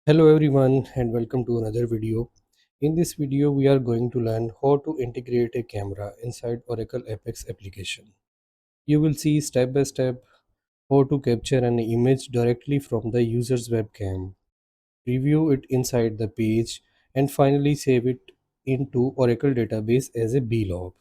Hello everyone and welcome to another video. In this video we are going to learn how to integrate a camera inside Oracle Apex application. You will see step by step how to capture an image directly from the user's webcam, preview it inside the page, and finally save it into Oracle database as a BLOB.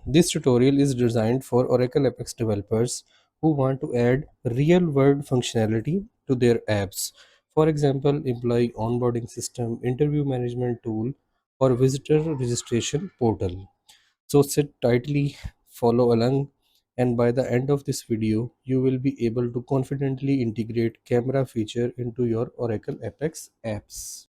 This tutorial is designed for Oracle Apex developers who want to add real-world functionality to their apps. For example, employee onboarding system, interview management tool, or visitor registration portal. So sit tightly, follow along, and by the end of this video, you will be able to confidently integrate camera feature into your Oracle Apex apps.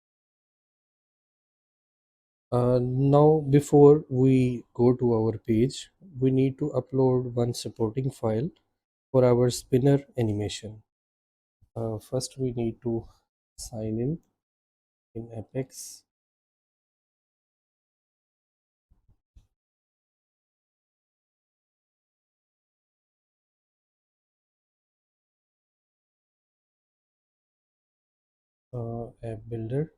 Now, before we go to our page, we need to upload one supporting file for our spinner animation. First, we need to sign in Apex. App Builder,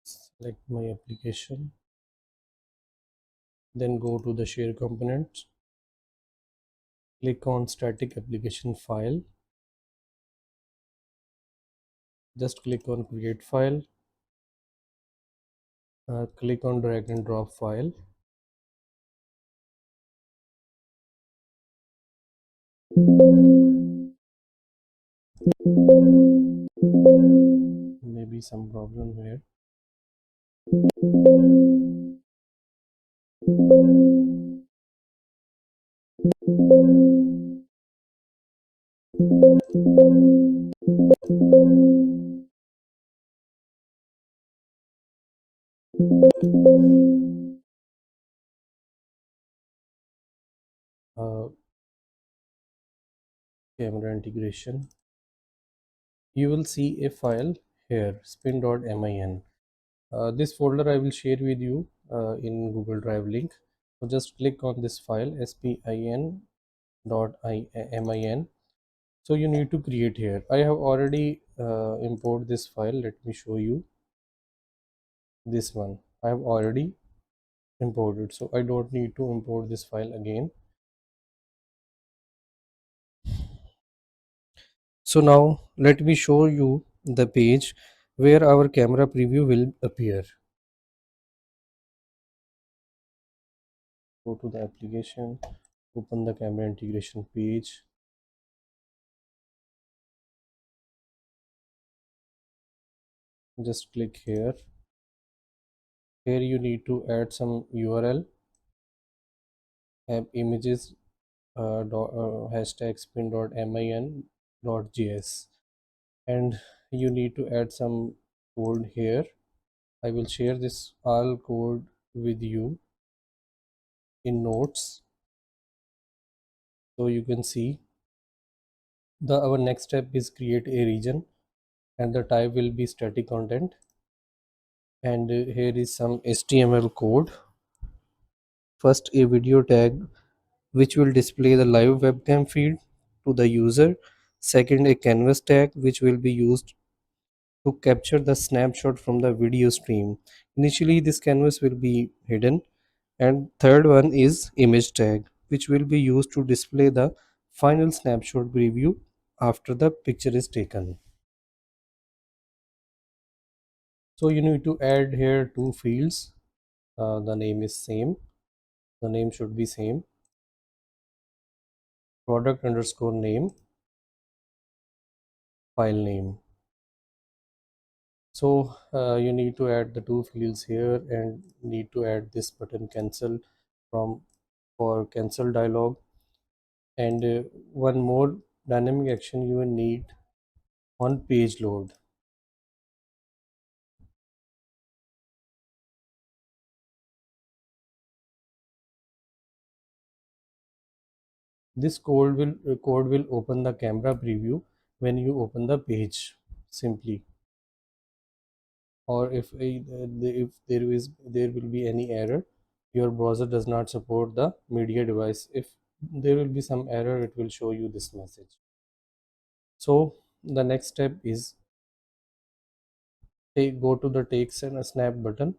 select my application, then go to the share components, click on static application file, just click on create file, click on drag and drop file. Maybe some problem here. Uh, Camera integration. You will see a file here, spin.min. This folder I will share with you in Google Drive link. So just click on this file spin.min. So you need to create here. I have already imported this file. Let me show you this one. I have already imported, so I don't need to import this file again. So now let me show you the page where our camera preview will appear. Go to the application, open the camera integration page. Just click here. Here you need to add some URL, app images, hashtag spin.min.js, and you need to add some code here. I will share this all code with you in notes so you can see. Our next step is create a region and the type will be static content, and here is some HTML code. First, a video tag which will display the live webcam feed to the user. Second, a canvas tag which will be used to capture the snapshot from the video stream. Initially this canvas will be hidden. And third one is image tag which will be used to display the final snapshot preview after the picture is taken. So you need to add here two fields. The name is same. The name should be same. Product underscore name, file name. So you need to add the two fields here and need to add this button cancel for cancel dialog, and one more dynamic action you will need on page load. This code will open the camera preview when you open the page simply, or if there will be any error, your browser does not support the media device. If there will be some error, it will show you this message. So The next step is go to the takes and a snap button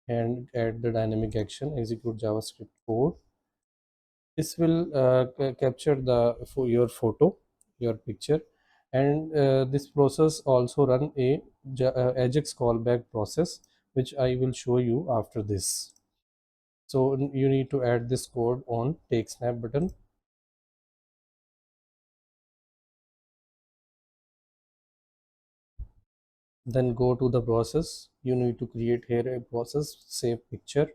and add the dynamic action, execute JavaScript code. This will capture the for your photo, your picture, and this process also run a AJAX callback process, which I will show you after this. So you need to add this code on take snap button. Then go to the process. You need to create here a process, save picture.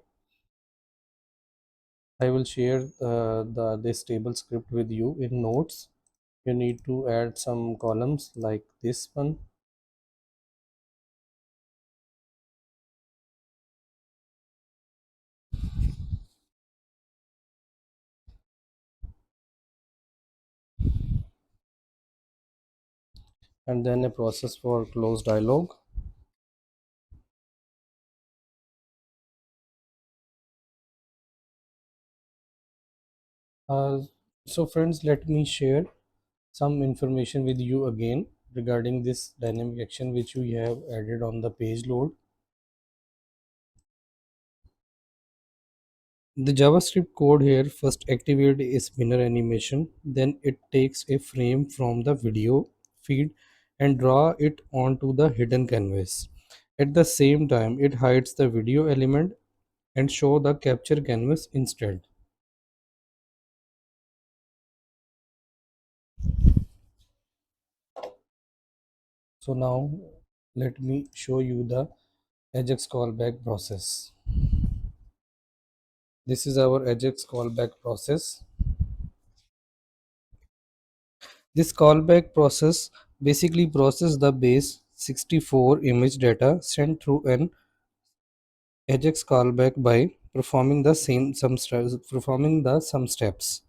I will share this table script with you in notes. You need to add some columns like this one. And then a process for close dialog. Uh, so friends, let me share some information with you again regarding this dynamic action which we have added on the page load. The JavaScript code here first activate a spinner animation, then it takes a frame from the video feed and draw it onto the hidden canvas. At the same time, it hides the video element and show the capture canvas instead. So now let me show you the AJAX callback process. This is our AJAX callback process. This callback process basically processes the base 64 image data sent through an AJAX callback by performing the some steps.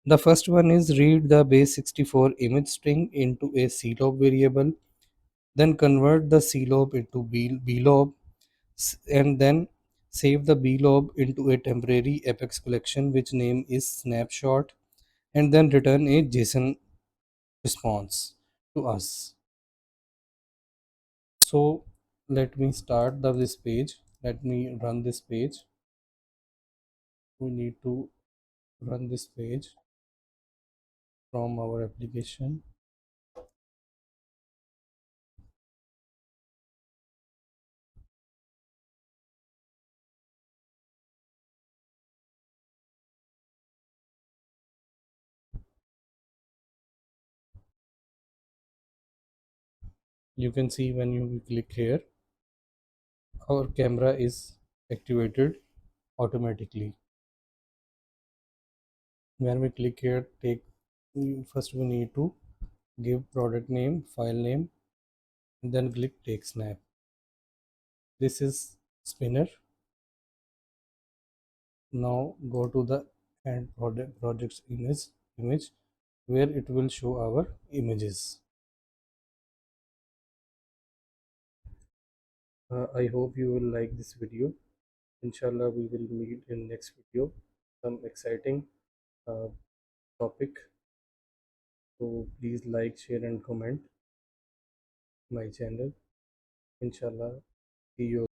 The first one is read the base 64 image string into a CLOB variable, then convert the CLOB into BLOB, and then save the BLOB into a temporary apex collection which name is snapshot, and then return a JSON response to us. So let me start this page. Let me run this page. We need to run this page from our application. You can see when you click here, our camera is activated automatically. When we click here, first we need to give product name, file name, and then click take snap. This is spinner. Now go to the and projects image where it will show our images. I hope you will like this video. Inshallah, we will meet in next video. Some exciting uh, topic. So please like, share, and comment my channel. Inshallah, see you